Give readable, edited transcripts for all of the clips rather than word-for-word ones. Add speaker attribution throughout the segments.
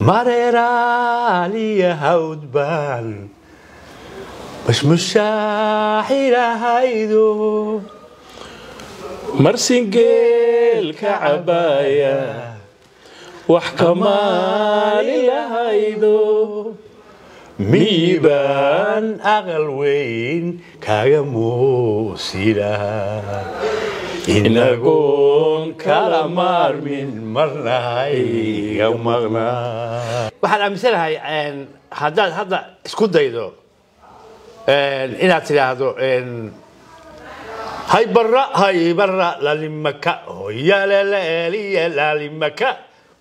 Speaker 1: مريرة لي هودبان مش شاحيلة هيدو
Speaker 2: مرسنجيل كعباية وحكمال هيدو
Speaker 1: ميبان أغلوين كاغموسيلا إنكون كالامار من مرناي يومغنا waxaan aaminsanahay hadda isku daydo inaad tiraahdo hay barra lalimaka ya la lalimaka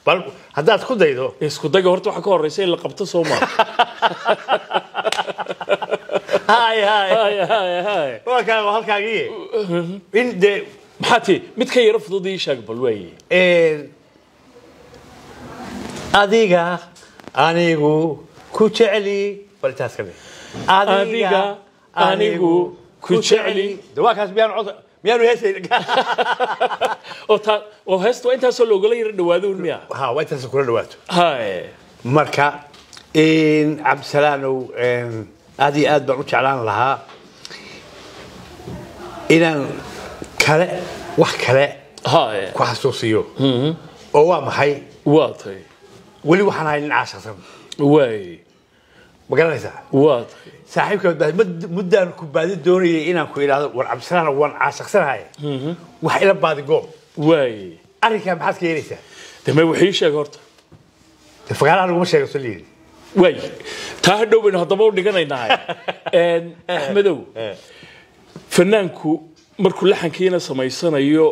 Speaker 1: bal haddaad ku daydo
Speaker 2: isku dayga horta waxa ka horeysay in la qabto Soomaa
Speaker 1: هاي وكان halkaagii in de
Speaker 2: maxaati mid ka yar fududii sheeg bal way
Speaker 1: adiga anigu ku jeceli baltaas kale
Speaker 2: adiga anigu ku jeceli
Speaker 1: dawaakaas miyaan heesay
Speaker 2: oo heesto inta soo looga yar dhawaado miya
Speaker 1: ha way taas kula dhawaato
Speaker 2: hay
Speaker 1: marka Abdisalaanow aad baan u jeclaan lahaa inaan kale wax kale ku xasuusiyo oo waa maxay
Speaker 2: waatay
Speaker 1: wali waxaan ahay nin caashaqsan
Speaker 2: way
Speaker 1: magaranaysaa
Speaker 2: waatay
Speaker 1: saaxiibka muddaan ku baadi doonayay inaan ku ilaado war Abdisalaanow waan caashaqsanahay wax ila baadi goob
Speaker 2: way
Speaker 1: arrinka maxaad ka yeelaysaa
Speaker 2: dama wixii sheeg horta
Speaker 1: fagaaraha laguma sheego saliid
Speaker 2: way taa dhowbin hadaba u dhiganaynaa Axmedow fanaanku markuu laxankiina samaysanayo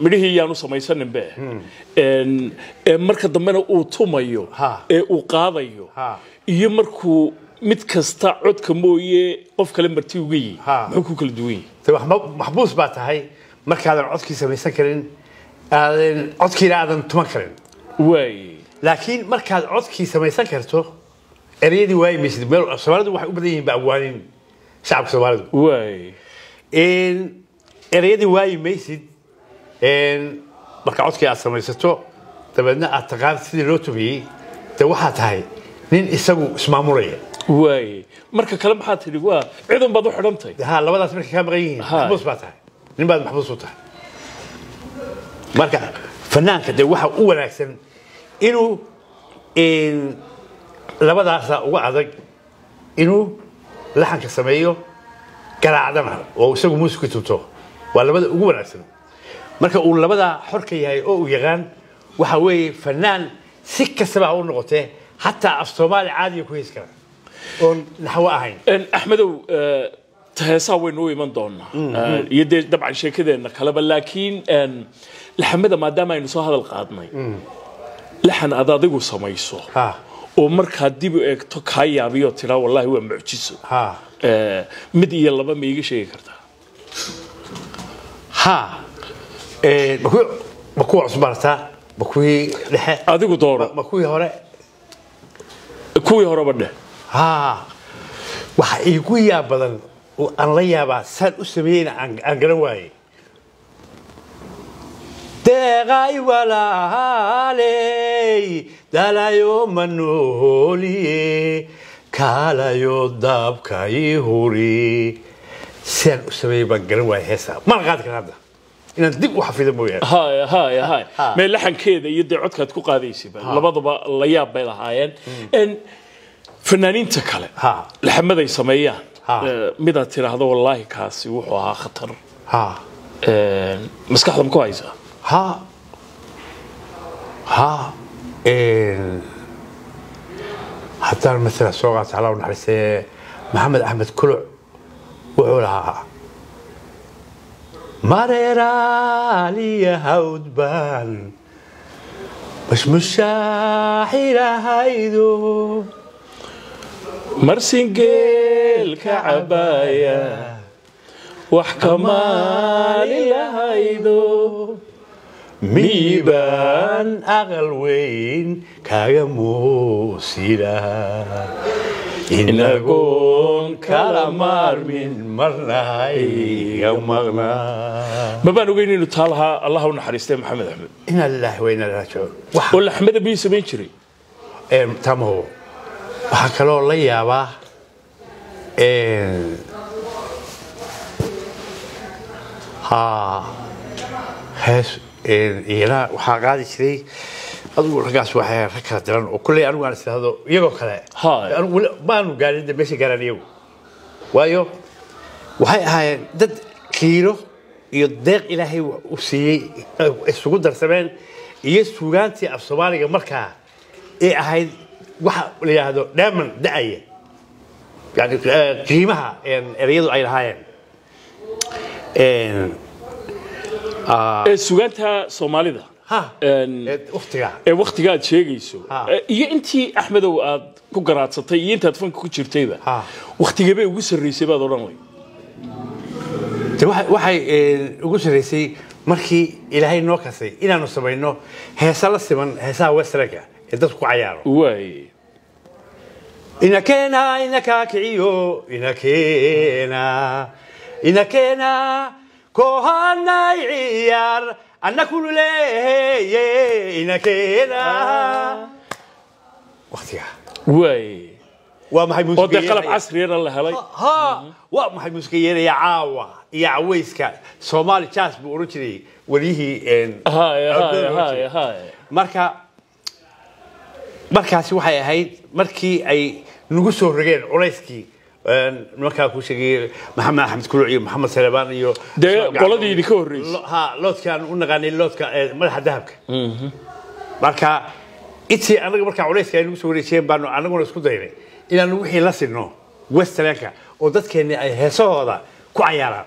Speaker 2: midhihii yaanu samaysanin baa marka dambena uu tumayo ee uu qaadayo iyo markuu mid kasta codka mooye qof kale martii uga yii muxuu ku kala duwan yahay
Speaker 1: maxbuus baa tahay markaadan codkii samaysan karin codkiina aadan tuman karin
Speaker 2: way
Speaker 1: laakiin markaad codkii samaysan karto ereyadii waay meesid meel Soomaalidu waxay u badan yihiin baawaanin shacabka Soomaalidu
Speaker 2: way
Speaker 1: ereyadii waay meesid marka codkii aad samaysato dabeedna aad taqaan sidii loo tumiyay waxa tahay nin isagu ismaamulaya
Speaker 2: way marka kale maxaa tidhi waa ciidan baad u xidhantay
Speaker 1: ha labadaas markay ka maqan yihiin maxbuus baa tahay nin baad maxbuus u tahay marka fanaanka waxa u wanaagsan inuu labadaas uga adag inuu laxanka sameeyo garaacdana oo isagu muusiga tuto waa labada ugu wanaagsan marka uu labada xorka yahay oo uu yaqaan waxa weeye fanaan si kastaba u noqotee hatta af Soomaali caadi ku hees kara oo naxwa ahayn
Speaker 2: Axmedow heesaa waynu u iman doonaa iyo dabcan sheekadeena kaleba laakiin laxamada maadaama aynu soo hadal qaadnay laxan aad adigu samayso oo markaa dib u eegto ka yaabiyo tira wallahi waa mucjiso mid iyo laba ma iga sheegi kartaa
Speaker 1: makuwa cusbarta makuwii dhexe
Speaker 2: adigu dooro
Speaker 1: makuwii hore
Speaker 2: kuwii hore badhe
Speaker 1: waxa igu yaab badan oo aan la yaabaa saan u sameeyayna aan garan waayay deeqay walaaley dalayo manoliye kaalayo dabkay huri saan u sameeyay baan garan waayay heesaa ma qaad kan hadda inaan dib u xafido mooyaan
Speaker 2: hay meel laxankeeda iyo codkaad ku qaadaysiba labadaba la yaab bay lahaayeen fanaaniinta kale laxamaday sameeyaan midaad tiraahdo wallahi kaasi wuxuu ahaa khatar maskaxda ma ku haysaa
Speaker 1: haddaan مثلا سوقات على ونحرسه محمد أحمد كلع وعلها مريرة لي هودبان مش شاحيلة هيدو
Speaker 2: مرسنجيل كعباية وحكمال هيدو
Speaker 1: ميبان أغلوين كاغموسيلا إنكون كالامار من مرناي يومغنا
Speaker 2: ما بان وين إنه تالها الله ونحرسته محمد أحمد
Speaker 1: إن الله وين راجعون
Speaker 2: ولا أحمد بن سمين شري
Speaker 1: tamaho waxaa kaloo la yaabaa hees iyana waxaa qaadi jiray adigu raggaas waxay rag kala diran oo kulley anigu aan isdhahdo iyagoo kale maanu gaarin meesha gaaraan iyagu waayo waxay ahaayeen dad kiiro iyo deeq ilaahay u siiyey isugu darsameen iyo suugaantii af soomaaliga markaa ee ahayd waxa la yidhaahdo dhaaman da'aya yani qiimaha ereyadu ay lahaayeen
Speaker 2: suugaanta soomaalida waqtiga aad sheegayso iyo intii axmedow aad ku garaadsatay iyo intaad fanka ku jirtayba waqtigee ugu sarreysay baad odhan
Speaker 1: waxay ugu sarreysay markii ilaahay noo kasay inaanu samayno heesa la siman heesaha westernka ee dadku ku cayaaro inakeena inakaa kiciyo inakeena kohanay ciyaar annakunu leeye inakeena waqtiga waa maxay
Speaker 2: muusiga qalab casri ah la helay
Speaker 1: waa maxay muusiga yeelaya caawa iyo caweyska Somali jazz buu oran jiray walihii markaasi waxay ahayd markii ay nagu soo rogeen culayskii markaa ku sheegay maxamed axmed kuluc iyo maxamed salebaan iyo
Speaker 2: qoladii idinka horreysay
Speaker 1: loodkaan u naqaanay loodka madaxa dahabka marka intii anaga markaa culayska ay nagu soo wareejiyeen baanu anaguna isku daynay inaanu wixii la sinno westernka oo dadkeena ay heesahooda ku cayaaraan